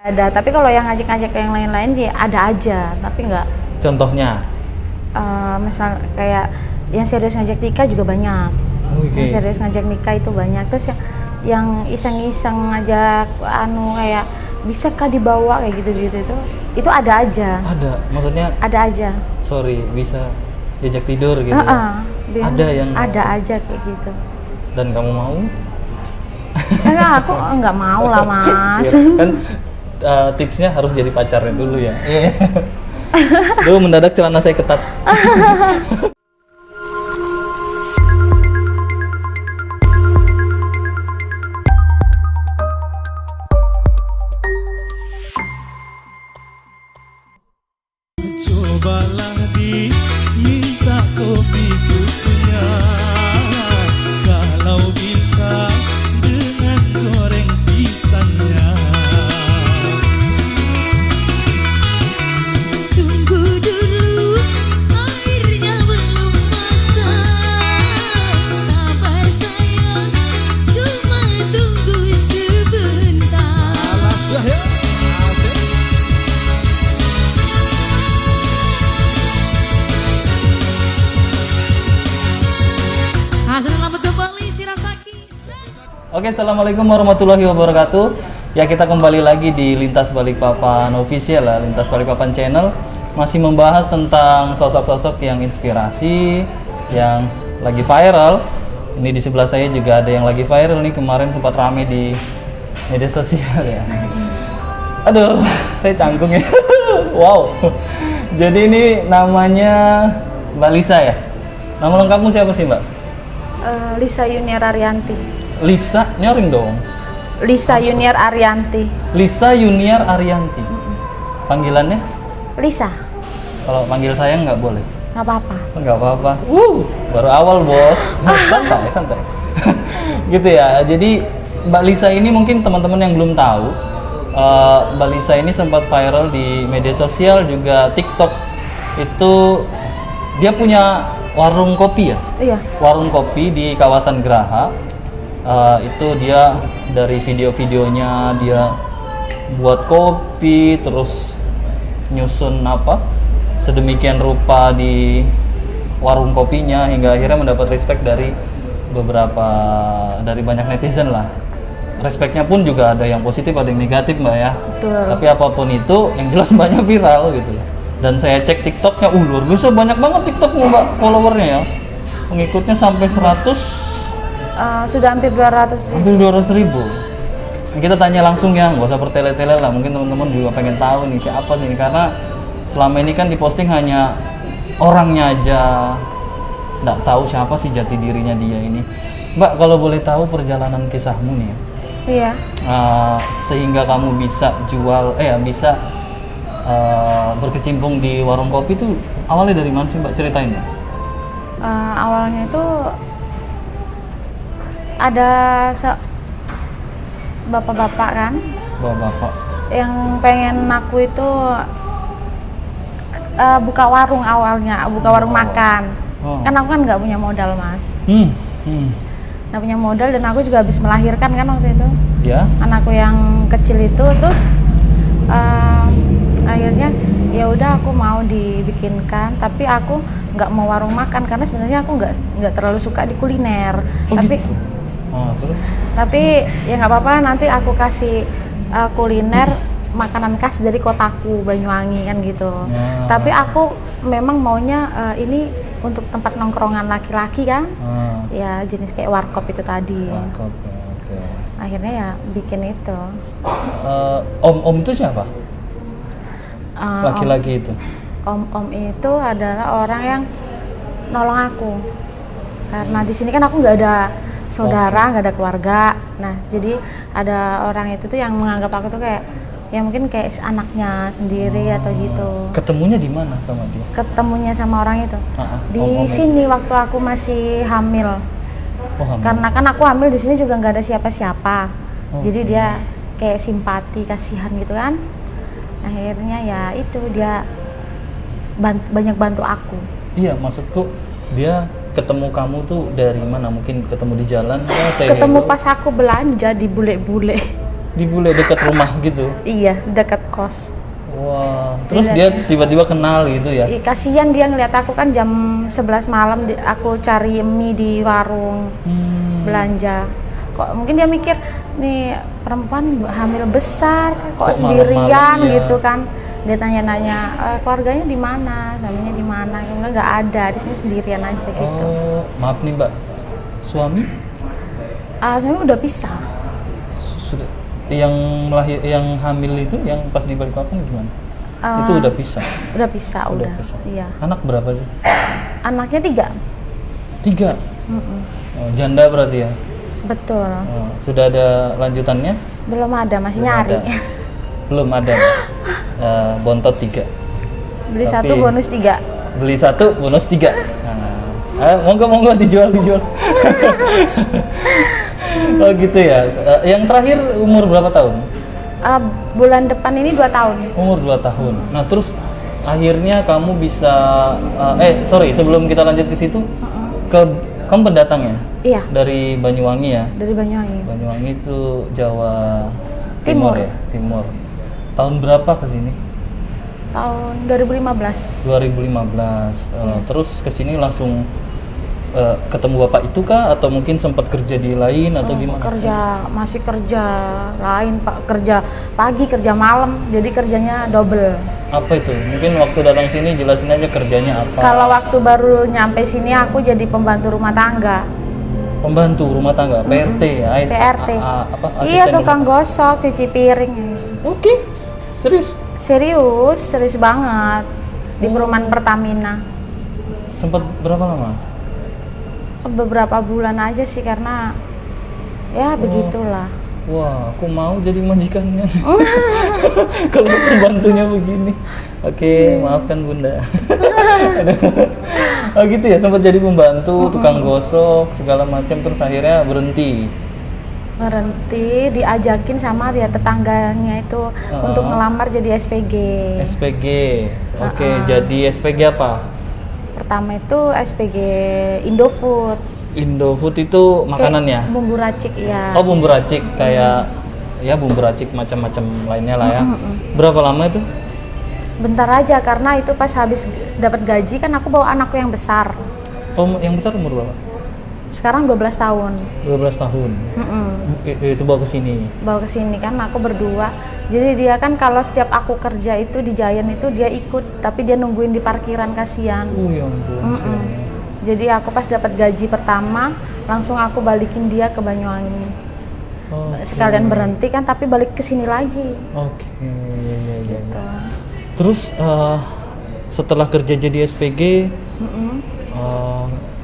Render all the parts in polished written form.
Ada, tapi kalau yang ngajak-ngajak yang lain-lain sih ada aja, tapi nggak. Contohnya? Misal kayak yang serius ngajak nikah juga banyak. Okay. Yang serius ngajak nikah itu banyak. Terus yang iseng-iseng ngajak kayak bisa kah dibawa kayak gitu-gitu itu ada aja. Ada, maksudnya? Ada aja. Sorry, bisa diajak tidur gitu. Ada yang ada aja kayak gitu. Dan kamu mau? Aku nggak mau lah mas. Kan tipsnya harus jadi pacarnya dulu ya. Duh, mendadak celana saya ketat. Cobalah diminta kopi susunya, kalau bisa dengan goreng pisangnya. Tunggu dulu, airnya belum masak. Sabar sayang, cuma tunggu sebentar. Alas ya. Selamat kembali Shirasaki. Oke, assalamualaikum warahmatullahi wabarakatuh. Ya, kita kembali lagi di Lintas Balikpapan Official lah, Lintas Balikpapan Channel. Masih membahas tentang sosok-sosok yang inspirasi, yang lagi viral. Ini di sebelah saya juga ada yang lagi viral nih, kemarin sempat rame di media sosial ya. Aduh, saya canggung ya. Wow. Jadi ini namanya Mbak Lisa ya. Nama lengkapmu siapa sih, Mbak? Lisa Yuniar Arianti. Lisa, nyoring dong. Lisa Yuniar Arianti. Lisa Yuniar Arianti. Panggilannya? Lisa. Kalau panggil saya nggak boleh? Nggak apa-apa. Nggak apa-apa. Baru awal bos. Santai, santai. Gitu ya. Jadi Mbak Lisa ini mungkin teman-teman yang belum tahu, Mbak Lisa ini sempat viral di media sosial juga TikTok. Itu dia punya warung kopi ya? Iya. Warung kopi di kawasan Geraha. Itu dia dari video-videonya dia buat kopi, terus nyusun sedemikian rupa di warung kopinya hingga akhirnya mendapat respect dari banyak netizen lah. Respectnya pun juga ada yang positif, ada yang negatif mbak ya. Betul. Tapi apapun itu, yang jelas banyak viral gitu. Dan saya cek TikToknya, luar biasa banyak banget TikTokmu mbak followernya ya. Pengikutnya sampai 100. Sudah hampir 200 ribu. Hampir 200.000. Nah, kita tanya langsung ya, nggak usah bertele-tele lah. Mungkin teman-teman juga pengen tahu nih siapa sih ini, karena selama ini kan diposting hanya orangnya aja, nggak tahu siapa sih jati dirinya dia ini. Mbak, kalau boleh tahu perjalanan kisahmu nih ya. Iya. Sehingga kamu bisa berkecimpung di warung kopi itu awalnya dari mana sih mbak, ceritain ya? Awalnya itu ada bapak-bapak kan, Bapak yang pengen aku itu buka warung awalnya, buka warung makan. Kan aku kan nggak punya modal mas. Nggak punya modal dan aku juga habis melahirkan kan waktu itu. Ya. Anakku yang kecil itu, terus akhirnya ya udah aku mau dibikinkan, tapi aku nggak mau warung makan karena sebenarnya aku nggak terlalu suka di kuliner. Tapi gitu. Terus? Tapi ya nggak apa-apa, nanti aku kasih kuliner makanan khas dari kotaku Banyuwangi kan gitu. Tapi aku memang maunya ini untuk tempat nongkrongan laki-laki kan. Ya jenis kayak warkop itu tadi. Warkop, oke. Akhirnya ya bikin itu. Om itu siapa? Laki-laki itu? Om itu adalah orang yang nolong aku. Karena di sini kan aku nggak ada saudara, nggak ada keluarga. Nah, jadi ada orang itu tuh yang menganggap aku tuh kayak ya mungkin kayak anaknya sendiri atau gitu. Ketemunya di mana sama dia? Ketemunya sama orang itu di om sini itu. Waktu aku masih hamil. Hamil. Karena kan aku hamil di sini juga nggak ada siapa-siapa. Jadi dia kayak simpati, kasihan gitu kan. Akhirnya ya itu dia banyak bantu aku. Iya, maksudku dia ketemu kamu tuh dari mana? Mungkin ketemu di jalan ya? Ketemu pas aku belanja di bule-bule. Di bule dekat rumah gitu. Iya, dekat kos. Wah, terus Iya. dia tiba-tiba kenal gitu ya. Ih, kasihan dia ngeliat aku kan jam 11 malam aku cari mie di warung belanja. Kok mungkin dia mikir nih perempuan hamil besar kok Kok sendirian malam-malam, iya. gitu kan. Dia tanya-nanya keluarganya di mana, suaminya di mana. Kemudian nggak ada, di sini sendirian aja gitu. Oh, maaf nih Mbak. Suami Suami udah pisah. sudah yang hamil itu yang pas di Balikpapan gimana? Itu udah pisah. Udah pisah, udah. pisah. Iya. Anak berapa sih? Anaknya 3. 3. Oh, janda berarti ya. Betul. Oh, sudah ada lanjutannya? Belum ada, masih Belum nyari. ada. Belum ada. Bontot 3. Beli Tapi- 1 bonus 3. Beli 1 bonus 3. Monggo dijual. Oh gitu ya. Yang terakhir umur berapa tahun? Bulan depan ini 2 tahun. Umur 2 tahun. Nah terus akhirnya kamu bisa sebelum kita lanjut ke situ, kamu pendatang ya? Iya, Dari Banyuwangi ya? dari Banyuwangi. Banyuwangi itu Jawa Timur. ya? Timur. Tahun berapa ke sini? Tahun 2015. 2015. Terus ke sini langsung ketemu bapak itu kah? Atau mungkin sempat kerja di lain atau gimana? Masih kerja lain, Pak. Kerja pagi, kerja malam. Jadi kerjanya double. Apa itu? Mungkin waktu datang sini jelasin aja kerjanya apa. Kalau waktu baru nyampe sini aku jadi pembantu rumah tangga. Pembantu rumah tangga, PRT ya? PRT. Apa? Iya, Asisten tukang gosok, cuci piring. rumah- Oke, serius? Serius banget. Di perumahan Pertamina. Sempat berapa lama? Beberapa bulan aja sih karena ya begitulah. Wah, aku mau jadi majikannya. Kalau pembantunya begini. Oke, maafkan Bunda. Oh gitu ya, sempat jadi pembantu, tukang gosok, segala macam, terus akhirnya berhenti. Diajakin sama dia tetangganya itu untuk ngelamar jadi SPG. SPG. Oke, jadi SPG apa? Pertama itu SPG Indofood. Indofood itu makanan ya? Bumbu racik ya. Oh, bumbu racik kayak ya bumbu racik macam-macam lainnya lah ya. Berapa lama itu? Bentar aja karena itu pas habis dapat gaji kan aku bawa anakku yang besar. Oh, yang besar umur berapa? Sekarang 12 tahun. 12 tahun. Itu bawa ke sini. Bawa ke sini kan aku berdua. Jadi dia kan kalau setiap aku kerja itu di Giant itu dia ikut, tapi dia nungguin di parkiran, kasihan. Ya ampun. sayangnya. Jadi aku pas dapat gaji pertama langsung aku balikin dia ke Banyuwangi. Oh, Sekalian berhenti kan tapi balik ke sini lagi. oke. Ya. Gitu. Terus setelah kerja jadi SPG,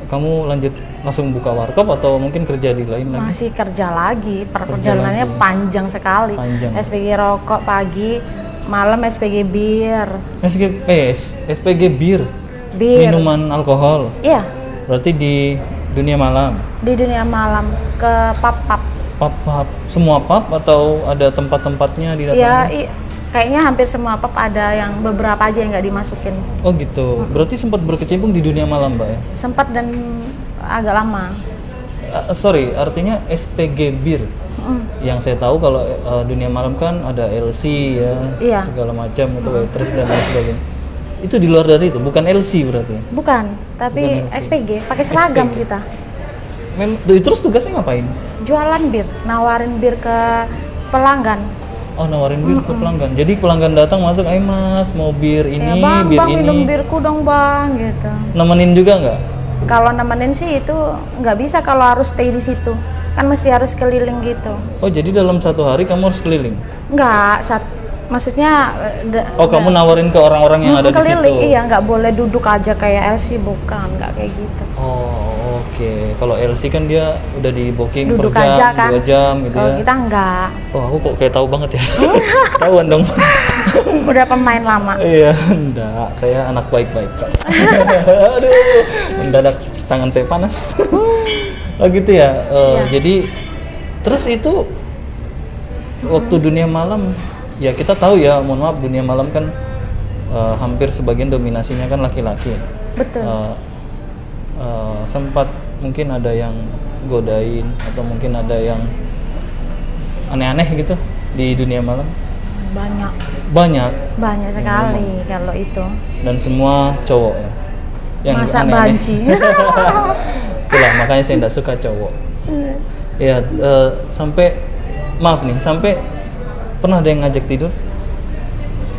kamu lanjut langsung buka warkop atau mungkin kerja di lain lagi? Masih kerja lagi, perjalanannya panjang sekali. Panjang. SPG rokok pagi, malam SPG bir. SPG bir, Bir. minuman alkohol. Iya, Berarti di dunia malam. di dunia malam ke pub-pub. Pub, semua pub atau ada tempat-tempatnya di Iya, dalamnya? kayaknya hampir semua pub ada yang beberapa aja yang nggak dimasukin. Oh gitu. Berarti sempat berkecimpung di dunia malam, Mbak ya? Sempat dan agak lama. Sorry, artinya SPG bir. Yang saya tahu kalau dunia malam kan ada LC ya, Iya. segala macam itu waitress dan lain sebagainya. Itu di luar dari itu, bukan LC berarti. Bukan, tapi Bukan LC. SPG, pakai seragam SPG. kita. Terus tugasnya ngapain? Jualan bir, nawarin bir ke pelanggan. Oh, nawarin bir ke pelanggan. Jadi pelanggan datang masuk, "Ayo Mas, mau bir ini, Ya, bang, bir bang ini." minum birku dong bang, gitu. Nemenin juga nggak? Kalau nemenin sih itu nggak bisa kalau harus stay di situ, kan mesti harus keliling gitu. Oh, jadi dalam satu hari kamu harus keliling? Nggak, maksudnya Oh, kamu nawarin ke orang-orang yang ada di situ? keliling, iya, nggak boleh duduk aja kayak LC, bukan, nggak kayak gitu. Oh, oke. Kalau LC kan dia udah di booking Duduk per jam, aja kan. 2 jam gitu Kalau ya. kita nggak, Oh, aku kok kayak tahu banget ya. Tahuan dong. udah pemain lama. Iya, enggak. Saya anak baik-baik kok. Aduh, mendadak tangan saya panas. Oh gitu ya. Jadi terus itu waktu dunia malam, ya kita tahu ya, mohon maaf, dunia malam kan hampir sebagian dominasinya kan laki-laki. Betul. Sempat mungkin ada yang godain atau mungkin ada yang aneh-aneh gitu. di dunia malam? Banyak, Banyak. banyak sekali kalau itu. Dan semua cowok ya? Yang Masa aneh-aneh. banci. Itulah makanya saya tidak suka cowok. Ya, sampai maaf nih, sampai pernah ada yang ngajak tidur?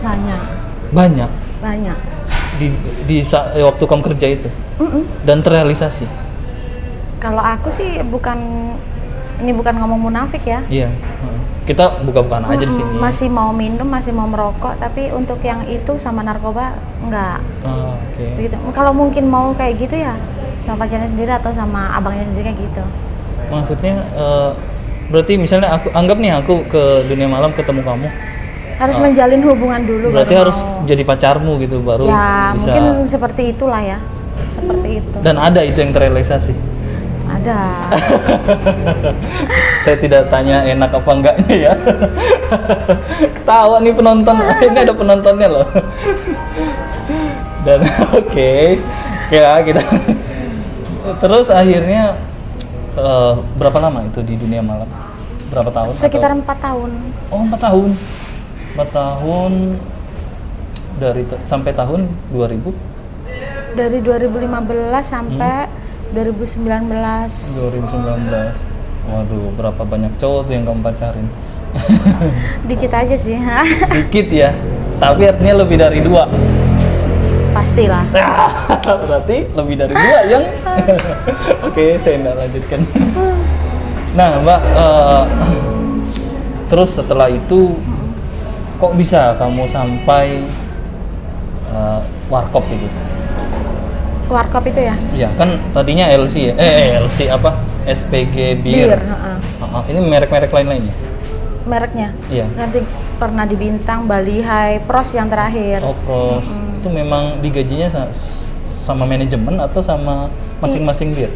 Banyak, Banyak banyak. waktu kamu kerja itu dan terrealisasi. Kalau aku sih ini bukan ngomong munafik ya. Iya. Kita buka-bukaan aja di sini. Masih mau minum, masih mau merokok, tapi untuk yang itu sama narkoba enggak. Oh, oke. Begitu. Kalau mungkin mau kayak gitu ya sama pacarnya sendiri atau sama abangnya sendiri kayak gitu. Maksudnya berarti misalnya aku anggap nih aku ke dunia malam ketemu kamu, Harus menjalin hubungan dulu. berarti baru harus mau. jadi pacarmu gitu baru Ya bisa. mungkin seperti itulah ya. Seperti itu. Dan ada itu yang terrealisasi. Ada. Saya tidak tanya enak apa enggaknya ya. Ketawa nih penonton. Ini ada penontonnya loh. Dan oke, ya kita. Terus akhirnya berapa lama itu di dunia malam? Berapa tahun? Sekitar atau- 4 tahun. Oh, 4 tahun. 4 tahun dari sampai tahun 2000. Dari 2015 sampai 2019. 2019. Waduh, berapa banyak cowok tuh yang kamu pacarin? Dikit aja sih. Dikit ya. Tapi artinya lebih dari 2. Pastilah. Berarti lebih dari 2 yang Oke, saya nggak lanjutkan. Nah, Mbak, terus setelah itu kok bisa kamu sampai warkop itu? Warkop itu ya? Iya, kan tadinya LC ya. LC apa? SPG Bir. heeh. Ini merek-merek lain-lainnya. Mereknya. Iya. Nanti pernah di Bintang, Bali High, Pros yang terakhir. Oh, Pros. Itu memang digajinya sama manajemen atau sama masing-masing bir?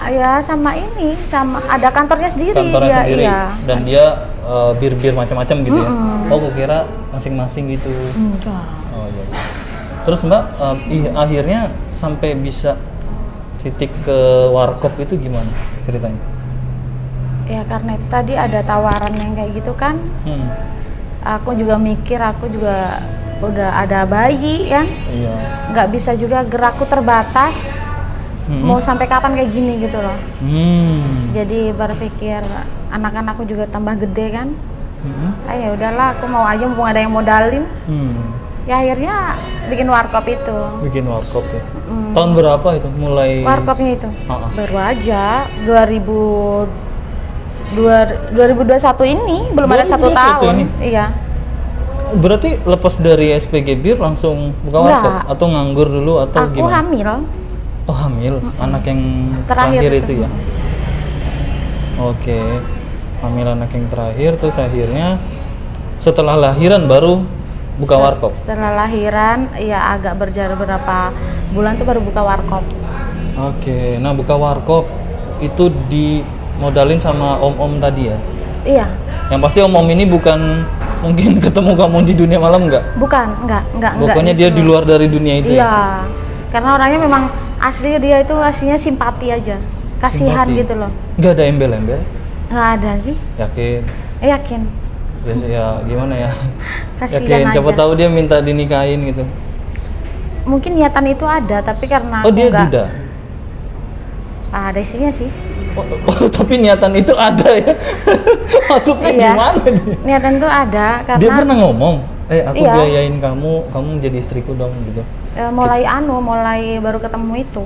Ya sama ini, sama ada kantornya sendiri. Kantornya dia, sendiri. Iya. Dan dia bir-bir macam-macam gitu ya. Oh, kukira masing-masing gitu. Enggak. Oh, iya. Terus Mbak, akhirnya sampai bisa titik ke warkop itu gimana ceritanya? Ya karena itu tadi ada tawaran yang kayak gitu kan. Aku juga mikir, aku juga udah ada bayi kan. Iya. Nggak bisa juga, gerakku terbatas. Mau sampai kapan kayak gini gitu loh. Jadi berpikir anak-anakku juga tambah gede kan. Ya udahlah, aku mau aja mumpung ada yang modalin. Ya akhirnya bikin warkop itu. Bikin warkop ya. Tahun berapa itu mulai? Warkopnya itu Ha-ha. baru aja 2021 ini, belum ada 1 2021 tahun. ini? Iya. Berarti lepas dari SPG Bir langsung buka Enggak. warkop atau nganggur dulu atau Aku gimana? hamil. Oh, hamil. Anak yang Terakhir terakhir itu. itu ya. Oke. Hamil anak yang terakhir terus akhirnya setelah lahiran baru buka warkop. Setelah lahiran, ya agak berjarak berapa bulan tuh baru buka warkop. Oke. Nah, buka warkop itu dimodalin sama om-om tadi ya. Iya, Yang pasti om-om ini bukan mungkin ketemu kamu di dunia malam enggak? enggak. Pokoknya dia di luar dari dunia itu ya. Iya, karena orangnya memang asli, dia itu aslinya simpati aja, kasihan Simpati. gitu loh. Nggak ada embel-embel? Nggak ada sih, Yakin? yakin. Biasa ya gimana ya? Kasihan Yakin, siapa aja. tahu dia minta dinikahin gitu. Mungkin niatan itu ada, tapi karena Oh, aku dia nggak duda? ada isinya sih. Oh, tapi niatan itu ada ya? Maksudnya Iya. gimana nih? Niatan itu ada karena Dia pernah ngomong, aku Iya. biayain kamu jadi istriku dong gitu. mulai baru ketemu itu,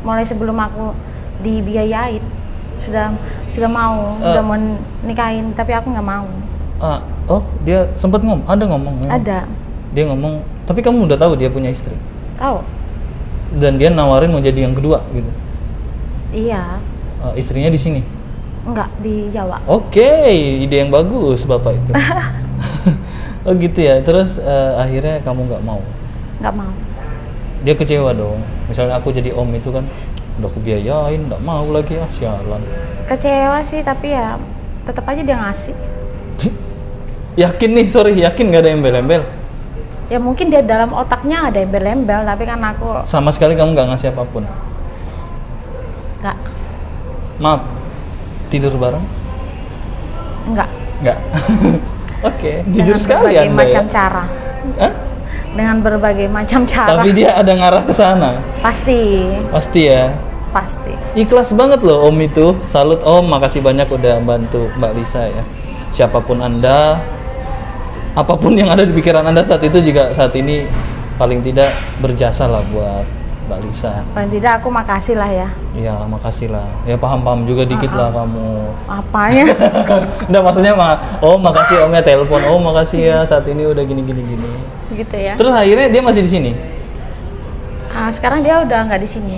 mulai sebelum aku dibiayain sudah mau nikahin, tapi aku nggak mau. Oh, dia sempat ngomong, ada ngomong. Ada, Dia ngomong, tapi kamu udah tahu dia punya istri. tahu? Dan dia nawarin mau jadi yang kedua gitu. Iya, Istrinya di sini. enggak di Jawa. Oke, ide yang bagus Bapak itu. Oh gitu ya. Terus akhirnya kamu nggak mau. Nggak mau. Dia kecewa dong. Misalnya aku jadi om itu kan, udah aku biayain, nggak mau lagi, sialan. Kecewa sih, tapi ya tetap aja dia ngasih. Yakin nih, yakin nggak ada embel-embel? Ya mungkin dia dalam otaknya ada embel-embel, tapi kan aku Sama sekali kamu nggak ngasih apapun. nggak. Maaf, tidur bareng? Nggak. Nggak. Oke, jujur dengan sekali berbagai Anda macam ya. cara. Hah? Dengan berbagai macam cara. Tapi dia ada ngarah ke sana. Pasti, Pasti ya. pasti. Ikhlas banget loh Om itu. Salut Om, makasih banyak udah bantu Mbak Lisa ya. Siapapun Anda, apapun yang ada di pikiran Anda saat itu juga saat ini paling tidak berjasa lah buat Mbak Lisa. Paling tidak aku makasih lah ya. Ya makasih lah. Ya paham-paham juga dikit lah kamu. Apanya? Udah maksudnya makasih Om ya telepon. Oh makasih ya saat ini udah gini. Gitu ya. Terus akhirnya dia masih di sini. Sekarang dia udah nggak di sini.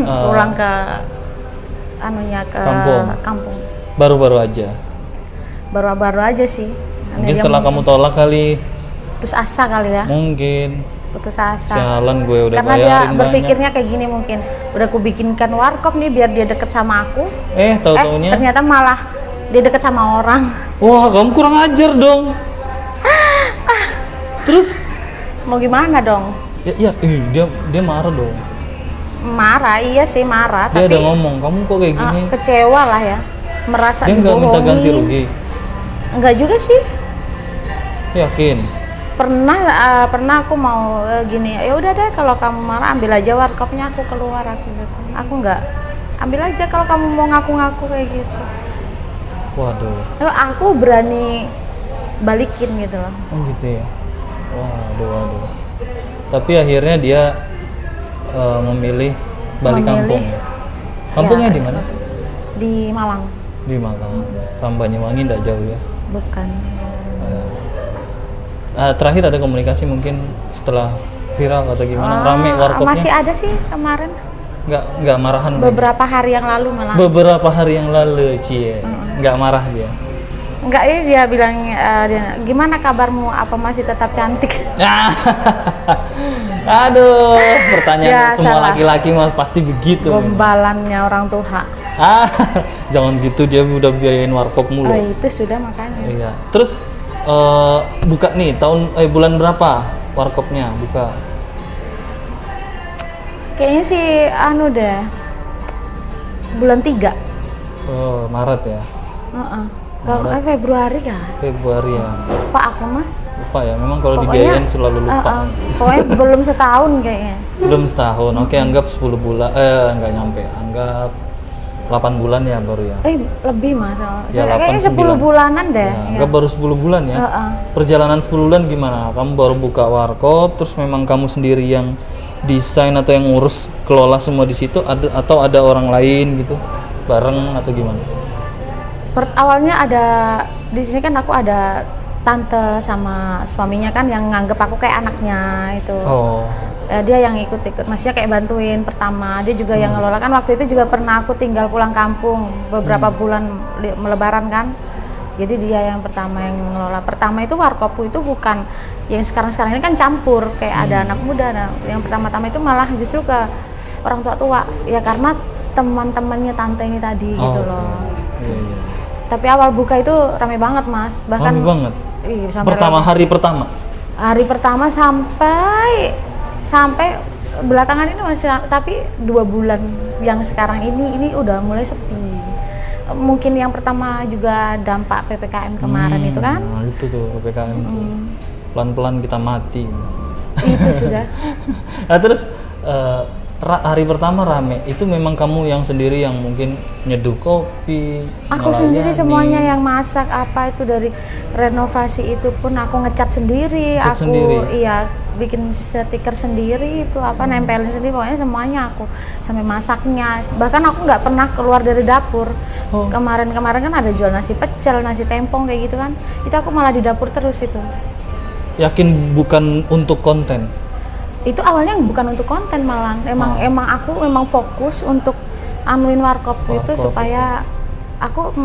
Pulang ke ke kampung. Baru-baru aja. Baru-baru aja sih. Mungkin setelah kamu tolak kali. Putus asa kali ya. Mungkin. Putus asa. Sialan gue udah Karena dia bayarin berpikirnya kayak gini mungkin. Udah aku bikinkan warkop nih biar dia deket sama aku. Tahu-taunya. Ternyata malah dia deket sama orang. Wah, kamu kurang ajar dong. Terus? Mau gimana dong? Dia marah dong. Marah, iya sih marah. Dia tapi ada ngomong, kamu kok kayak gini? Kecewa lah ya. Merasa Dia nggak minta dibohongi. ganti rugi. Enggak juga sih. Yakin? Pernah aku mau gini, ya udah deh kalau kamu marah ambil aja warkopnya, aku keluar aku gitu. Aku nggak, ambil aja kalau kamu mau ngaku-ngaku kayak gitu. Waduh. Lalu aku berani balikin gitu loh. Oh gitu ya. Waduh. Tapi akhirnya dia memilih balik kampung. Kampungnya Ya. di mana? Di Malang. Di Malang. Sama Banyuwangi nggak jauh ya. Bukan. Terakhir ada komunikasi mungkin setelah viral atau gimana? Rame warkopnya? Masih ada sih kemarin. Nggak marahan lagi? Beberapa hari yang lalu malah. Beberapa hari yang lalu, Cie. Nggak marah dia? Enggak, ya dia bilang gimana kabarmu? Apa masih tetap cantik? Aduh, pertanyaan Ya, semua salah. laki-laki mah pasti begitu. Gombalannya orang tua. Jangan gitu, dia udah biayain warkop mulu. Itu sudah makanya. Iya. Terus buka nih bulan berapa warkopnya buka? Kayaknya sih deh. Bulan 3. Oh, Maret ya. Kalau Februari ya. Februari ya. Lupa aku Mas. Lupa ya. Memang kalau Pokoknya, dibiayain selalu lupa. Pokoknya belum setahun kayaknya. Belum setahun. Oke, anggap 10 bulan. Nggak nyampe. Anggap 8 bulan ya baru ya. Lebih Mas. Ya, Kayaknya 8, 10 bulanan deh. Ya, anggap baru 10 bulan ya. Perjalanan 10 bulan gimana? Kamu baru buka warkop, terus memang kamu sendiri yang desain atau yang ngurus kelola semua di situ, atau ada orang lain gitu bareng atau gimana? Awalnya ada di sini kan aku ada tante sama suaminya kan yang nganggep aku kayak anaknya itu. Oh. Dia yang ikut-ikut, maksudnya kayak bantuin pertama. Dia juga yang ngelola kan, waktu itu juga pernah aku tinggal pulang kampung beberapa bulan melebaran kan. Jadi dia yang pertama yang ngelola. Pertama itu warkopku itu bukan yang sekarang ini kan campur kayak ada anak muda. Nah, yang pertama-tama itu malah justru ke orang tua ya karena teman-temannya tante ini tadi gitu loh. Iya. Tapi awal buka itu rame banget Mas. Bahkan Rame banget. Iya, sampai hari pertama sampai belakangan ini masih, tapi 2 bulan yang sekarang ini udah mulai sepi. Mungkin yang pertama juga dampak PPKM kemarin itu kan. Nah, itu tuh PPKM tuh. Pelan-pelan kita mati. Itu sudah. Nah, terus hari pertama rame, itu memang kamu yang sendiri yang mungkin nyeduh kopi? Aku sendiri semuanya yang masak apa itu, dari renovasi itu pun aku ngecat sendiri. Iya, bikin stiker sendiri itu nempelin sendiri, pokoknya semuanya aku, sampai masaknya. Bahkan aku nggak pernah keluar dari dapur. Kemarin kan ada jual nasi pecel, nasi tempong kayak gitu kan, itu aku malah di dapur terus itu. Yakin bukan untuk konten? Itu awalnya bukan untuk konten, malah emang aku fokus untuk anuin warkop itu supaya aku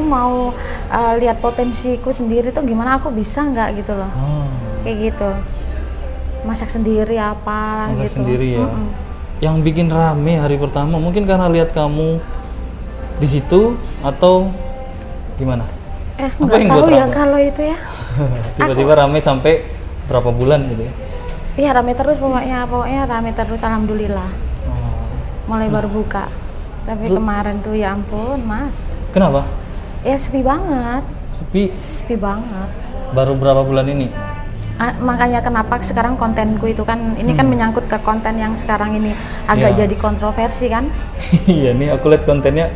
mau lihat potensiku sendiri tuh gimana, aku bisa nggak gitu loh. Kayak gitu, masak sendiri apa masak gitu sendiri ya. Yang bikin rame hari pertama mungkin karena lihat kamu di situ atau gimana? Nggak tahu ya kalau itu ya. Tiba-tiba rame sampai berapa bulan gitu ya? Iya, rame terus pokoknya rame terus, alhamdulillah. Mulai baru buka. Tapi kemarin tuh ya ampun Mas. Kenapa? Ya sepi banget. Sepi? Sepi banget. Baru berapa bulan ini? Makanya kenapa sekarang kontenku itu kan ini kan menyangkut ke konten yang sekarang ini agak Ya. jadi kontroversi kan, Iya nih aku lihat kontennya.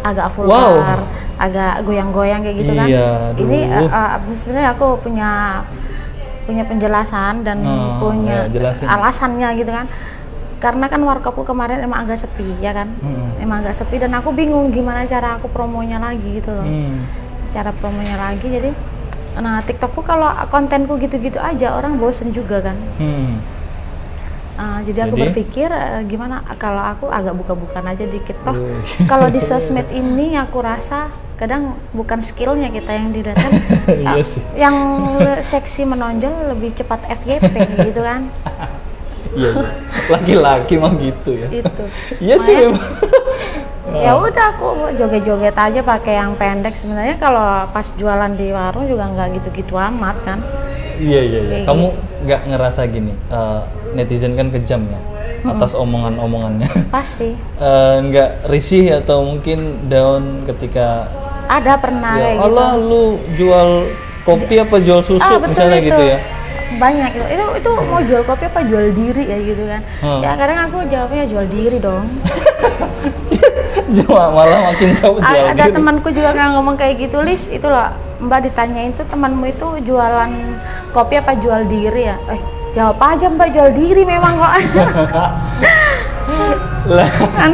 agak Wow. vulgar, agak goyang-goyang kayak gitu kan. Iya, Ini aduh. sebenarnya aku punya penjelasan dan punya ya, jelasin. alasannya gitu kan. Karena kan warkopku kemarin emang agak sepi ya kan, emang agak sepi dan aku bingung gimana cara aku promonya lagi gitu loh. Cara promonya lagi jadi nah TikTokku kalau kontenku gitu-gitu aja orang bosen juga kan. Jadi aku Jadi? berpikir gimana kalau aku agak buka-bukaan aja dikit toh. Kalau di sosmed ini aku rasa kadang bukan skillnya kita yang dilihat kan. Iya sih. Yang seksi menonjol lebih cepat FYP gitu kan. Iya, iya. Laki-laki mah gitu ya. Itu. Iya sih Makanya- memang. Ya udah aku joget-joget aja pakai yang pendek. Sebenarnya kalau pas jualan di warung juga nggak gitu-gitu amat kan. Iya iya iya. Kayak Kamu nggak ngerasa gini? Netizen kan kejam ya atas omongan-omongannya. Pasti. Nggak risih atau mungkin down ketika Ada pernah ya kayak gitu. Allah lu jual kopi apa jual susu Betul misalnya itu. gitu ya. Banyak itu mau jual kopi apa jual diri ya gitu kan. Ya kadang aku jawabnya jual diri dong. Malah makin jauh jual Ada diri. temanku juga yang ngomong kayak gitu, Lis, itu loh Mbak ditanyain tuh temanmu itu jualan kopi apa jual diri ya? Jawab aja Mbak jual diri memang kok. Lah, Kan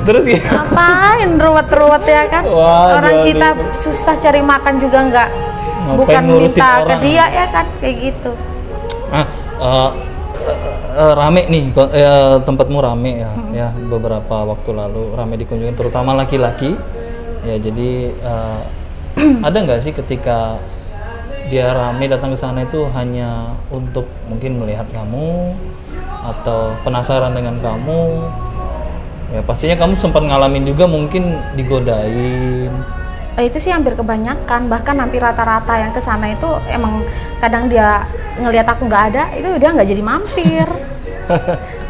terus ya. ngapain ruwet-ruwet ya kan? Wah, Orang jual kita diri. susah cari makan juga nggak, Ngapain bukan ngurusin minta ke orang? dia ya kan kayak gitu. Rame nih tempatmu rame ya, ya beberapa waktu lalu rame dikunjungi terutama laki-laki ya. Jadi ada nggak sih ketika dia rame datang ke sana itu hanya untuk mungkin melihat kamu atau penasaran dengan kamu ya? Pastinya kamu sempat ngalamin juga mungkin digodain. Itu sih hampir kebanyakan, bahkan hampir rata-rata yang ke sana itu emang kadang dia ngelihat aku nggak ada, itu dia nggak jadi mampir.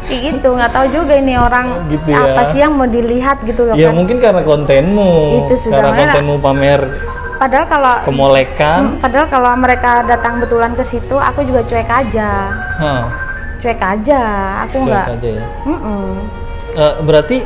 Kayak gitu, nggak tahu juga ini orang Gitu ya. apa sih yang mau dilihat gitu loh Ya kan. mungkin karena kontenmu, Itu sudah karena merah. kontenmu pamer Padahal kalau kemolekan. padahal kalau mereka datang betulan ke situ, aku juga cuek aja, Hah, aku cuek nggak. aja ya. Mm-mm. Berarti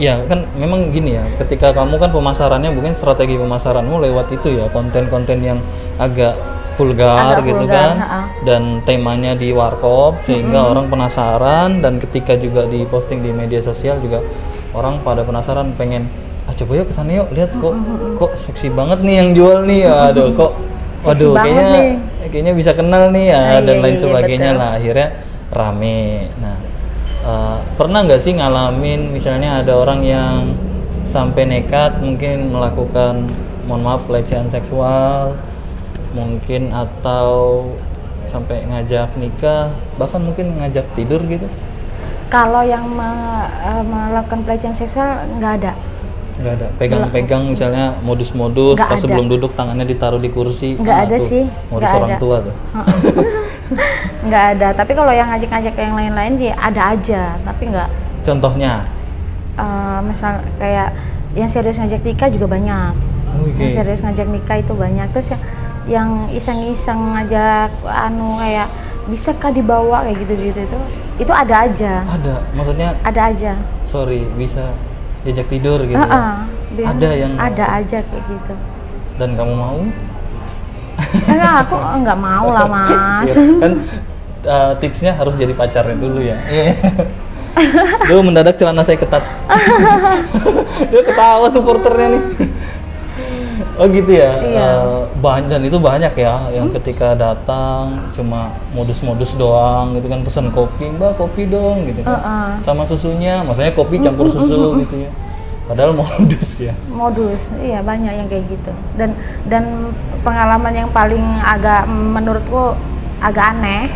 ya kan memang gini ya, ketika kamu kan pemasarannya mungkin strategi pemasaranmu lewat itu ya, konten-konten yang agak vulgar Agak gitu vulgar, kan, ha-ha. dan temanya di warkop sehingga orang penasaran, dan ketika juga diposting di media sosial juga orang pada penasaran pengen coba yuk kesana yuk lihat kok seksi banget nih yang jual nih, aduh kok Seksi waduh banget kayaknya bisa kenal nih ya, dan Iya, lain iya, sebagainya betul. lah, akhirnya rame. Nah, pernah nggak sih ngalamin misalnya ada orang yang sampai nekat mungkin melakukan, mohon maaf, pelecehan seksual mungkin, atau sampai ngajak nikah, bahkan mungkin ngajak tidur gitu? Kalau yang melakukan pelecehan seksual nggak ada. Nggak ada. Pegang-pegang misalnya modus-modus Nggak pas ada. sebelum duduk tangannya ditaruh di kursi. Nggak ada tuh, sih, modus nggak orang ada. tua tuh. Nggak ada. Tapi kalau yang ngajak-ngajak ke yang lain-lain ya ada aja. Tapi nggak. Contohnya? Misal kayak yang serius ngajak nikah juga banyak. Oke. Yang serius ngajak nikah itu banyak. Terus yang iseng-iseng ngajak kayak bisa kah dibawa kayak gitu-gitu itu ada aja. Ada, maksudnya Ada aja. sorry, bisa diajak tidur gitu ya? Ada yang ada aja kayak gitu. Dan kamu mau? Aku nggak mau lah mas. Iya, kan tipsnya harus jadi pacarnya dulu ya. Duh, mendadak celana saya ketat. Dia ketawa supporternya nih. Oh gitu ya. Iya. Dan itu banyak ya yang ketika datang cuma modus-modus doang gitu kan, pesan kopi, Mbak kopi dong gitu kan. Sama susunya, maksudnya kopi campur susu gitu ya. Padahal modus ya. Modus, iya banyak yang kayak gitu. Dan pengalaman yang paling agak menurutku agak aneh,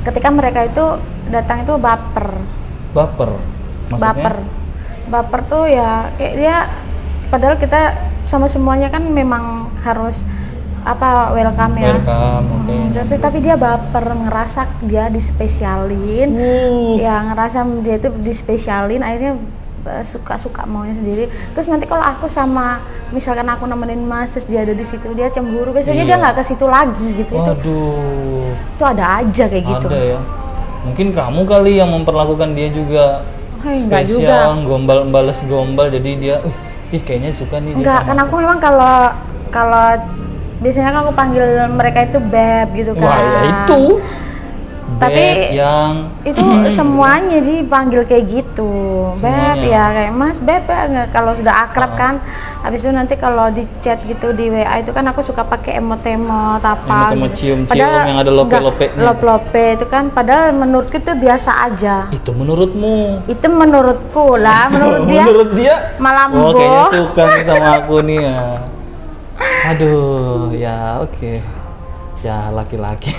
ketika mereka itu datang itu baper. Baper. Maksudnya? Baper tuh ya kayak dia, padahal kita sama semuanya kan memang harus welcome ya. Welcome, oke. Tapi dia baper, ngerasa dia dispesialin. Ya ngerasa dia itu dispesialin, akhirnya suka-suka maunya sendiri. Terus nanti kalau aku sama misalkan aku nemenin Mas terus dia ada di situ, dia cemburu, besoknya Iya. dia nggak ke situ lagi gitu. Waduh, Itu ada aja kayak gitu. ada ya. Mungkin kamu kali yang memperlakukan dia juga Enggak juga. spesial, gombal balas gombal, jadi dia, ih kayaknya suka nih dia Enggak, sama kan aku memang kalau biasanya kan aku panggil mereka itu beb gitu kan. Wah ya itu. Tapi Beb yang itu semuanya dipanggil kayak gitu. Beb Semuanya. ya kayak Mas Beb ya. Nggak, kalau sudah akrab kan. Habis itu nanti kalau di chat gitu di WA itu kan aku suka pakai emot-emot apa. Emot-emot gitu. cium-cium yang ada lope-lopenya. Enggak, lope-lope itu kan padahal menurutku itu biasa aja. itu menurutmu. Itu menurutku lah, menurut dia Menurut dia, malambo. oh kayaknya suka nih sama aku nih ya. Aduh, ya oke. Ya laki-laki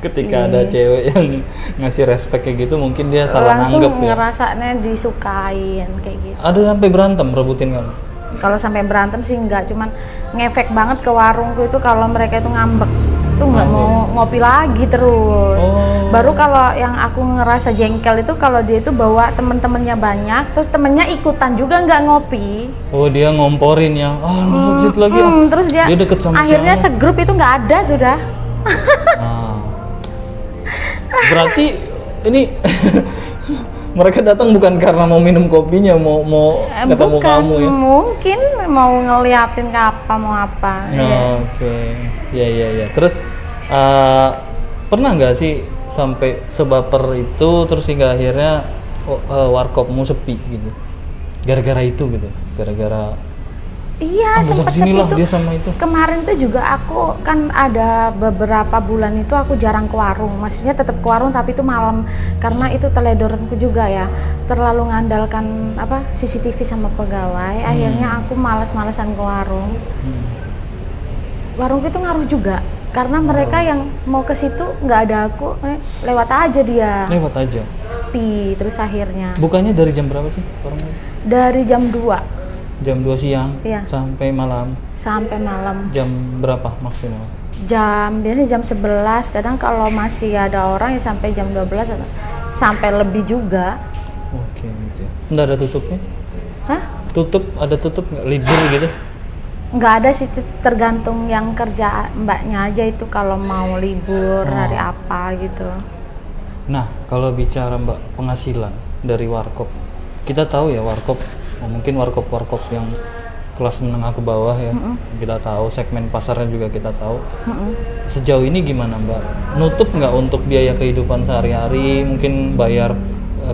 ketika ada cewek yang ngasih respect kayak gitu mungkin dia salah langsung nanggep ya. ngerasanya disukain kayak gitu. Ada sampai berantem rebutin kamu. Kalau sampai berantem sih enggak, cuman ngefek banget ke warungku itu kalau mereka itu ngambek tuh nggak mau ngopi lagi terus. Oh. Baru kalau yang aku ngerasa jengkel itu kalau dia itu bawa temen-temennya banyak, terus temennya ikutan juga nggak ngopi. Oh dia ngomporin ya, lu exit lagi ah. Terus dia deket sama akhirnya cewek. segrup itu nggak ada sudah. Nah, berarti ini mereka datang bukan karena mau minum kopinya, mau ketemu Bukan, kamu ya. mungkin mau ngeliatin ke apa mau apa. Oh, Ya. oke, ya. Terus pernah nggak sih sampai sebaper itu terus hingga akhirnya warkopmu sepi gitu? Gara-gara itu gitu, gara-gara Iya, besok sempat sini sepi lah tuh. dia sama itu. Kemarin tuh juga aku kan ada beberapa bulan itu aku jarang ke warung. Maksudnya tetap ke warung tapi itu malam karena itu teledoranku juga ya. Terlalu ngandalkan apa CCTV sama pegawai. Akhirnya aku malas-malasan ke warung. Warung itu ngaruh juga karena mereka yang mau ke situ nggak ada aku, lewat aja dia. Lewat aja. Sepi terus akhirnya. Bukannya dari jam berapa sih warungnya? Dari jam 2 Jam 2 siang Iya. sampai malam. sampai malam. Jam berapa maksimal? Biasanya jam 11, kadang kalau masih ada orang ya sampai jam 12 atau sampai lebih juga. Oke, gitu. Nggak ada tutupnya? Hah? Ada tutup nggak? Libur gitu? Nggak ada sih, itu tergantung yang kerja mbaknya aja itu kalau mau libur hari apa gitu. Nah, kalau bicara Mbak penghasilan dari warkop, kita tahu ya warkop, mungkin warkop yang kelas menengah ke bawah ya, kita tahu segmen pasarnya juga kita tahu. Sejauh ini gimana Mbak? Nutup nggak untuk biaya kehidupan sehari-hari, mungkin bayar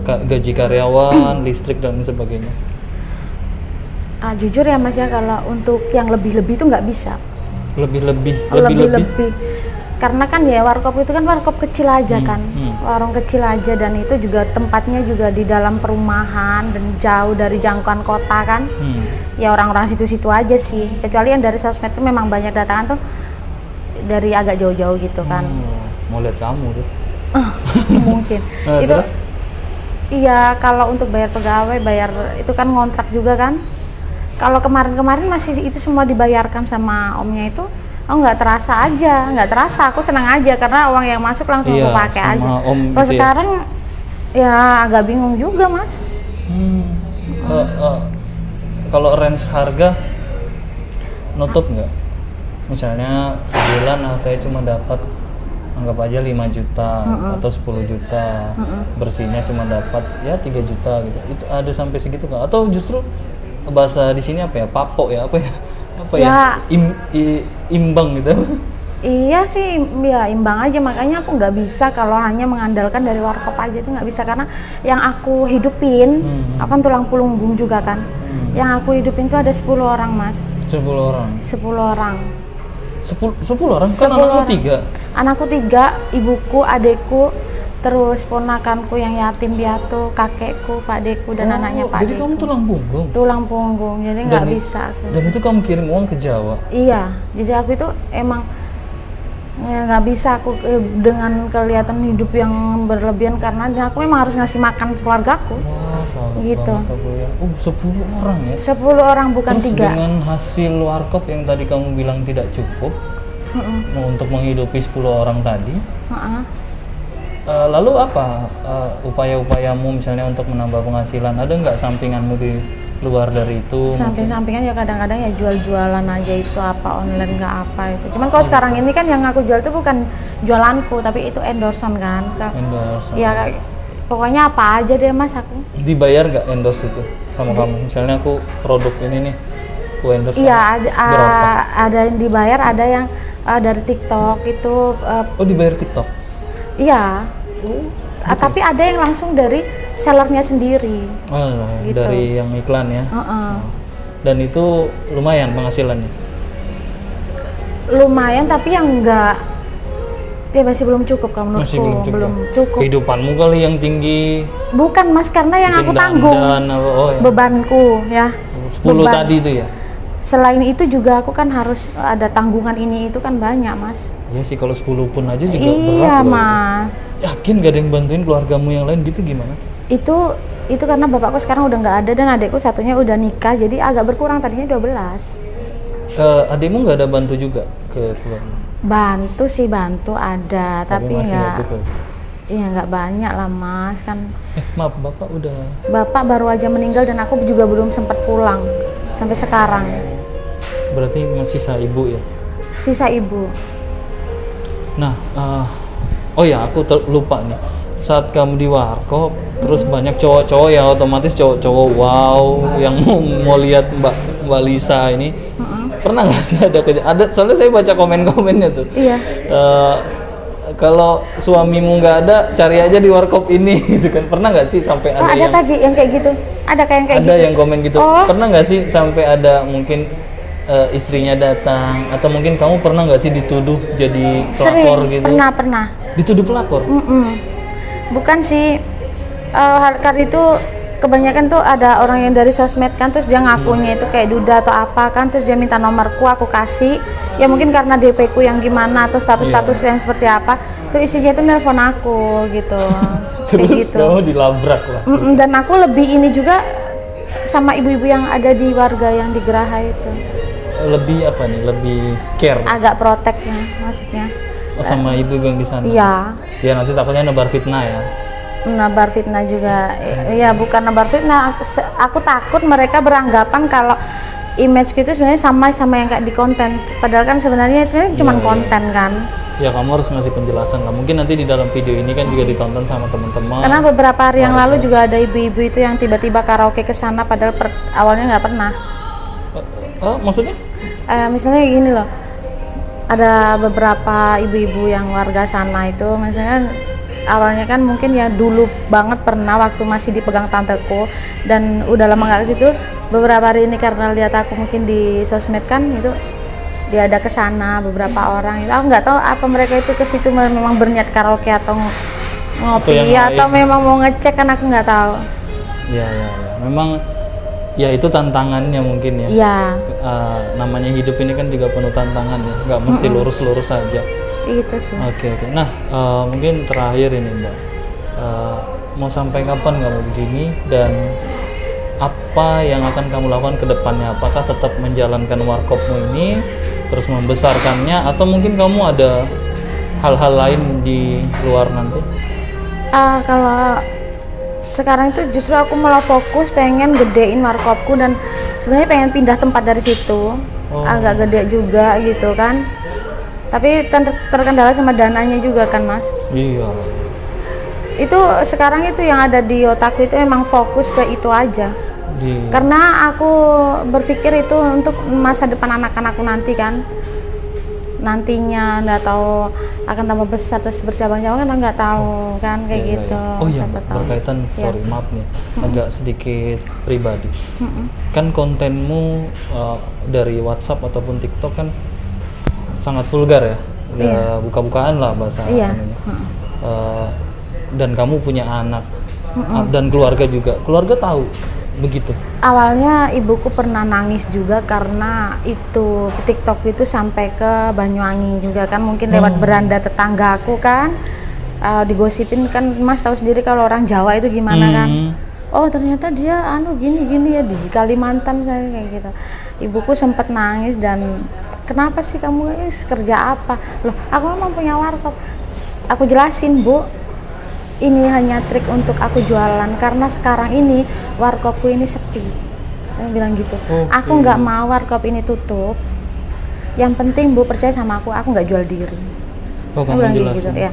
gaji karyawan, listrik dan sebagainya? Jujur ya Mas ya, kalau untuk yang lebih-lebih itu nggak bisa. Lebih-lebih. Karena kan ya warkop itu kan warkop kecil aja kan, warung kecil aja, dan itu juga tempatnya juga di dalam perumahan dan jauh dari jangkauan kota kan. Ya orang-orang situ-situ aja sih, kecuali yang dari sosmed itu memang banyak datangan tuh dari agak jauh-jauh gitu kan. Mau lihat kamu tuh. Mungkin Nah, itu terus? iya, kalau untuk bayar pegawai, bayar itu kan ngontrak juga kan. Kalau kemarin-kemarin masih itu semua dibayarkan sama omnya itu, nggak terasa aja, nggak terasa, aku senang aja karena uang yang masuk langsung Iya, aku pakai sama aja. om Kalau gitu ya. sekarang ya agak bingung juga Mas. Kalau range harga nutup nggak? Misalnya sebulan saya cuma dapat anggap aja 5 juta atau 10 juta, bersihnya cuma dapat ya 3 juta gitu. Itu ada sampai segitu nggak? Atau justru bahasa di sini apa ya? Papok ya? Apa ya? Imbang gitu. Iya sih, ya imbang aja, makanya aku nggak bisa kalau hanya mengandalkan dari warkop aja, itu nggak bisa karena yang aku hidupin, aku kan tulang punggung juga kan, yang aku hidupin itu ada 10 orang Mas. 10 orang. 10 orang. 10 orang? Kan 10 anakku orang. 3. Anakku 3, ibuku, adekku, terus ponakanku yang yatim piatu, kakekku, pakdeku, dan anaknya pakdeku. Jadi kamu tulang punggung? Tulang punggung, jadi nggak bisa aku. Dan itu kamu kirim uang ke Jawa? Iya, jadi aku itu emang nggak bisa aku dengan kelihatan hidup yang berlebihan karena aku memang harus ngasih makan keluargaku. Wah, salut Gitu. banget aku ya. 10 orang ya? 10 orang bukan Terus 3. dengan hasil warkop yang tadi kamu bilang tidak cukup untuk menghidupi 10 orang tadi, Lalu apa upaya-upayamu misalnya untuk menambah penghasilan? Ada nggak sampinganmu di luar dari itu? Samping-sampingan ya kadang-kadang ya jual-jualan aja itu apa online nggak apa itu. Cuman kalau sekarang ini kan yang aku jual itu bukan jualanku tapi itu endorsean kan. Endorse. Ya pokoknya apa aja deh mas aku. Dibayar nggak endorse itu sama kamu? Misalnya aku produk ini nih, aku endorse. Iya berapa? ada yang dibayar, ada yang dari TikTok itu. Oh dibayar TikTok? Iya. Tapi ada yang langsung dari sellernya sendiri. Oh, Gitu. dari yang iklan ya. Heeh. Dan itu lumayan penghasilannya. Lumayan tapi yang enggak, dia masih belum cukup kalau menurutku. Masih belum cukup. Belum cukup. Kehidupanmu kali yang tinggi. Bukan mas, karena yang aku mungkin tanggung dandan apa, oh ya. bebanku ya. 10 beban. tadi itu ya. Selain itu juga aku kan harus ada tanggungan ini itu kan banyak mas. Ya sih kalau 10 pun aja juga Iya berat loh. mas. Yakin gak ada yang bantuin keluargamu yang lain gitu gimana? Itu karena bapakku sekarang udah nggak ada dan adikku satunya udah nikah jadi agak berkurang, tadinya 12. Adikmu nggak ada bantu juga ke keluarga? Bantu ada tapi masih nggak, cukup. iya nggak banyak lah mas kan. Maaf bapak udah. Bapak baru aja meninggal dan aku juga belum sempat pulang sampai sekarang. Berarti masih sisa ibu ya? Sisa ibu. Nah, oh ya aku lupa nih. Saat kamu di warkop, terus banyak cowok-cowok ya otomatis cowok-cowok wow yang mau lihat Mbak Lisa ini. Pernah nggak sih ada soalnya saya baca komen-komennya tuh. Iya. Kalau suamimu nggak ada, cari aja di warkop ini gitu kan. Pernah nggak sih sampai ada Ada yang tadi yang kayak gitu. Ada kayak ada gitu. yang komen gitu. Oh. Pernah nggak sih sampai ada mungkin istrinya datang atau mungkin kamu pernah nggak sih dituduh jadi pelakor Sering. gitu? Pernah. Dituduh pelakor? Bukan sih, karena itu kebanyakan tuh ada orang yang dari sosmed kan, terus dia ngakunya itu kayak duda atau apa kan, terus dia minta nomorku, aku kasih. Ya mungkin karena DP ku yang gimana atau status-status yang seperti apa, tuh isinya itu nelpon aku gitu. Terus Kayak gitu. kamu dilabrak lah. Dan aku lebih ini juga sama ibu-ibu yang ada di warga yang di Geraha itu. Lebih apa nih? Lebih care Agak protek ya maksudnya. sama ibu yang di sana. Iya. Ya nanti takutnya nebar fitnah ya. Nabar fitnah juga. Iya, bukan nabar fitnah. Aku takut mereka beranggapan kalau image itu sebenarnya sama yang kayak di konten. Padahal kan sebenarnya itu cuma konten kan. Ya kamu harus ngasih penjelasan lah. Mungkin nanti di dalam video ini kan juga ditonton sama teman-teman. Karena beberapa hari yang lalu juga ada ibu-ibu itu yang tiba-tiba karaoke ke sana padahal awalnya nggak pernah. Maksudnya? Misalnya gini loh. Ada beberapa ibu-ibu yang warga sana itu misalnya awalnya kan mungkin ya dulu banget pernah waktu masih dipegang tanteku dan udah lama nggak ke situ. Beberapa hari ini karena lihat aku mungkin di sosmed kan itu dia ada ke sana beberapa orang itu. Aku nggak tahu apa mereka itu ke situ memang berniat karaoke atau ngopi atau memang mau ngecek kan aku nggak tahu. Ya. Memang ya itu tantangannya mungkin ya. Iya. Namanya hidup ini kan juga penuh tantangan ya. Nggak mesti lurus-lurus saja. Itu sih. Oke. Nah, mungkin terakhir ini Mbak, mau sampai kapan kamu begini dan apa yang akan kamu lakukan ke depannya? Apakah tetap menjalankan warkopmu ini, terus membesarkannya, atau mungkin kamu ada hal-hal lain di luar nanti? Kalau sekarang itu justru aku malah fokus pengen gedein warkopku dan sebenarnya pengen pindah tempat dari situ. Agak gede juga gitu kan. Tapi terkendala sama dananya juga kan mas. Iya. Itu sekarang itu yang ada di otakku itu memang fokus ke itu aja. Karena aku berpikir itu untuk masa depan anak-anakku nanti kan. Nantinya nggak tahu akan tambah besar terus bercabang-cabang kan nggak tahu kan kayak gitu. Oh iya, berkaitan sorry maaf nih agak sedikit pribadi. Kan kontenmu dari WhatsApp ataupun TikTok kan sangat vulgar ya, buka-bukaan lah bahasa namanya. Dan kamu punya anak dan keluarga juga. Keluarga tahu begitu? Awalnya ibuku pernah nangis juga karena itu TikTok itu sampai ke Banyuwangi juga kan, mungkin lewat beranda tetanggaku kan, digosipin kan, mas tahu sendiri kalau orang Jawa itu gimana kan. Oh ternyata dia gini ya di Kalimantan saya kayak gitu. Ibuku sempat nangis dan kenapa sih kamu kerja apa? Loh aku memang punya warkop. Aku jelasin bu, ini hanya trik untuk aku jualan karena sekarang ini warkopku ini sepi. Saya bilang gitu. Aku nggak mau warkop ini tutup. Yang penting Bu percaya sama aku nggak jual diri. Oh, Saya kamu bilang jelasin. gitu ya.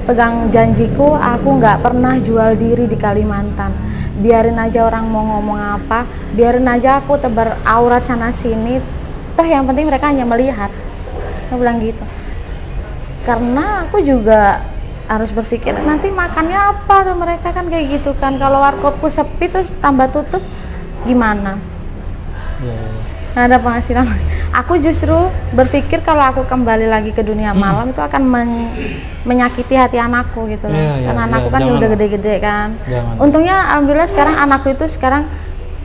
Pegang janjiku, aku nggak pernah jual diri di Kalimantan. Biarin aja orang mau ngomong apa, biarin aja aku tebar aurat sana sini. Toh yang penting mereka hanya melihat. Saya bilang gitu. Karena aku juga harus berpikir nanti makannya apa tuh mereka kan kayak gitu kan. Kalau warkopku sepi terus tambah tutup gimana? Iya. Nggak ada penghasilan. Aku justru berpikir kalau aku kembali lagi ke dunia malam itu akan menyakiti hati anakku gitu loh. Iya, iya, Karena iya, anakku kan jangan udah lah. gede-gede kan. Jangan. Untungnya alhamdulillah sekarang anakku itu sekarang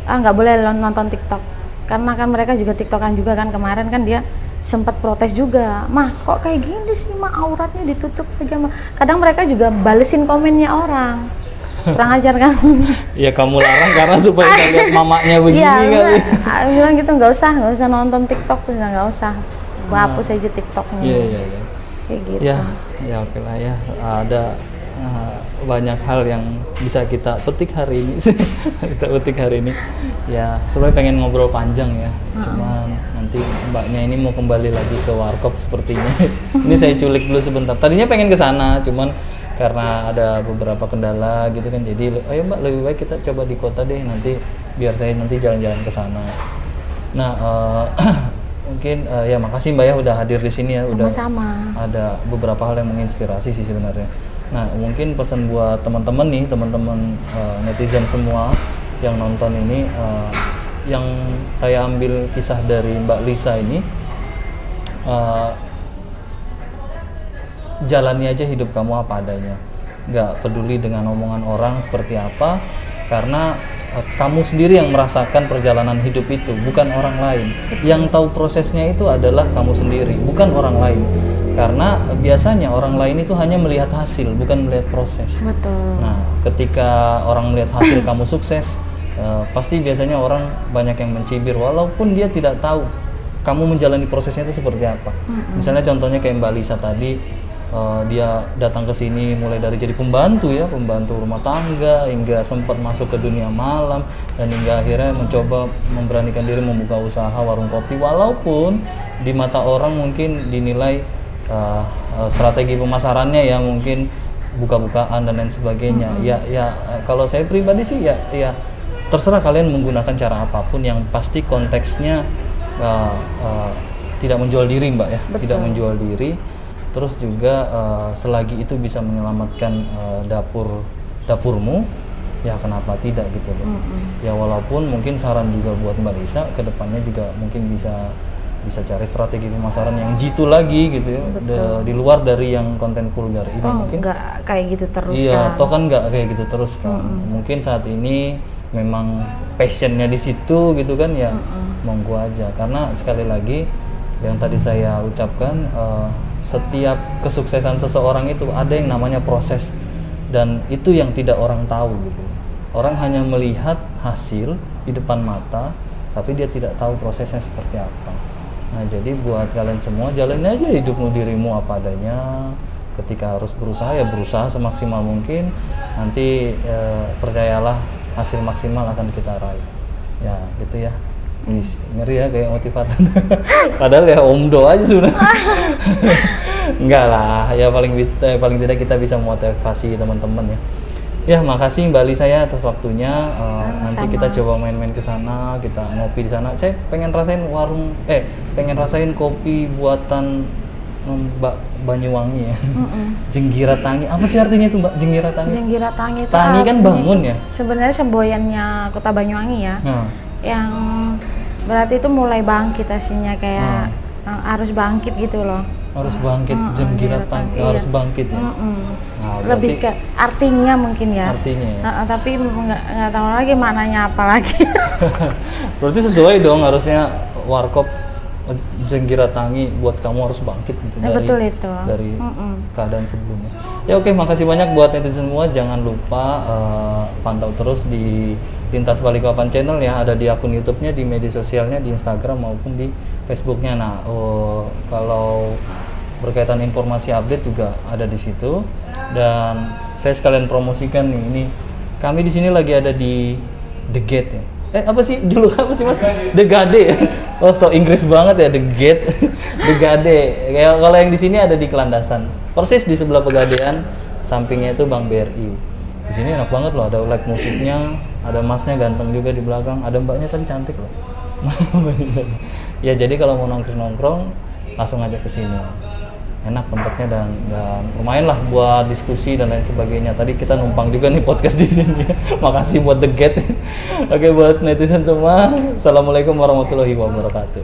nggak boleh nonton TikTok. Karena kan mereka juga TikTokan juga kan, kemarin kan dia sempat protes juga. Mah kok kayak gini sih mah, auratnya ditutup aja mah. Kadang mereka juga balesin komennya orang. Kurang ajar kan. Iya, kamu larang karena supaya nggak lihat mamanya begini Iya, kali. aku bilang gitu nggak usah nonton TikTok, nggak usah. Gua hapus aja TikToknya. Iya, iya, iya. Kayak gitu. Ya oke lah ya. Ada banyak hal yang bisa kita petik hari ini. Kita petik hari ini. Ya, sebenarnya pengen ngobrol panjang ya. Cuman nanti mbaknya ini mau kembali lagi ke warkop sepertinya. Ini saya culik dulu sebentar. Tadinya pengen ke sana, cuman karena ada beberapa kendala gitu kan, jadi ayo mbak lebih baik kita coba di kota deh, nanti biar saya nanti jalan-jalan ke sana. Nah mungkin ya makasih mbak ya udah hadir di sini ya. Sama-sama. Udah ada beberapa hal yang menginspirasi sih sebenarnya. Nah mungkin pesan buat teman-teman nih, teman-teman netizen semua yang nonton ini, yang saya ambil kisah dari Mbak Lisa ini, jalani aja hidup kamu apa adanya, nggak peduli dengan omongan orang seperti apa, karena kamu sendiri yang merasakan perjalanan hidup itu, bukan orang lain. Yang tahu prosesnya itu adalah kamu sendiri, bukan orang lain. Karena biasanya orang lain itu hanya melihat hasil, bukan melihat proses. Betul. Nah, ketika orang melihat hasil kamu sukses, pasti biasanya orang banyak yang mencibir, walaupun dia tidak tahu kamu menjalani prosesnya itu seperti apa. Misalnya contohnya kayak Mbak Lisa tadi, dia datang ke sini mulai dari jadi pembantu ya, pembantu rumah tangga, hingga sempat masuk ke dunia malam, dan hingga akhirnya mencoba memberanikan diri membuka usaha warung kopi, walaupun di mata orang mungkin dinilai strategi pemasarannya ya mungkin buka-bukaan dan lain sebagainya. Ya kalau saya pribadi sih ya terserah kalian menggunakan cara apapun, yang pasti konteksnya tidak menjual diri mbak ya. Betul. Tidak menjual diri, terus juga selagi itu bisa menyelamatkan dapurmu, ya kenapa tidak gitu loh. Ya walaupun mungkin saran juga buat Mbak Lisa, kedepannya juga mungkin bisa cari strategi pemasaran yang jitu lagi gitu ya, di luar dari yang konten vulgar itu. Toh mungkin nggak kayak gitu terus iya, kan. toh kan nggak kayak gitu terus kan. Mungkin saat ini memang passionnya di situ gitu kan ya, monggo aja. Karena sekali lagi yang tadi saya ucapkan, setiap kesuksesan seseorang itu ada yang namanya proses, dan itu yang tidak orang tahu gitu. Orang hanya melihat hasil di depan mata, tapi dia tidak tahu prosesnya seperti apa. Nah jadi buat kalian semua, jalanin aja hidupmu, dirimu apa adanya. Ketika harus berusaha ya berusaha semaksimal mungkin, nanti percayalah hasil maksimal akan kita raih. Ya gitu ya. Ngeri ya kayak motivator. Padahal ya omdo aja sudah. Enggak lah, ya paling tidak kita bisa memotivasi teman-teman ya. Ya makasih Mbak Lisa ya atas waktunya. Nanti kita coba main-main ke sana, kita ngopi di sana. Saya pengen rasain pengen rasain kopi buatan Mbak Banyuwangi ya. Jenggira Tangi. Apa sih artinya itu Mbak? Jenggira Tangi? Jenggira Tangi itu Tangi kan artinya bangun ya. sebenarnya semboyannya Kota Banyuwangi ya. Yang berarti itu mulai bangkit aslinya, kayak harus bangkit gitu loh. Harus bangkit, Jenggira Tangi harus bangkit ya. Nah, Lebih ke artinya mungkin ya. artinya ya. Tapi nggak tahu lagi maknanya apa lagi. Berarti sesuai dong harusnya warkop Jenggira Tangi buat kamu harus bangkit gitu Ya, betul itu. dari keadaan sebelumnya. Ya oke, makasih banyak buat netizen semua. Jangan lupa pantau terus di Lintas Balikpapan Channel ya, ada di akun YouTube-nya, di media sosialnya, di Instagram maupun di Facebook-nya. Nah, kalau berkaitan informasi update juga ada di situ. Dan saya sekalian promosikan nih, ini kami di sini lagi ada di The Gate ya. Apa sih dulu apa sih Mas? The Gade. Oh, so Inggris banget ya, The Gate. The Gade. Kayak kalau yang di sini ada di Kelandasan. Persis di sebelah Pegadean, sampingnya itu Bank BRI. Di sini enak banget loh, ada live musiknya, ada masnya ganteng juga di belakang, ada mbaknya tadi cantik loh. Ya jadi kalau mau nongkrong-nongkrong langsung aja ke sini. Enak tempatnya dan lumayan lah buat diskusi dan lain sebagainya. Tadi kita numpang juga nih podcast di sini. Makasih buat The Gate. Oke, buat netizen semua, assalamualaikum warahmatullahi wabarakatuh.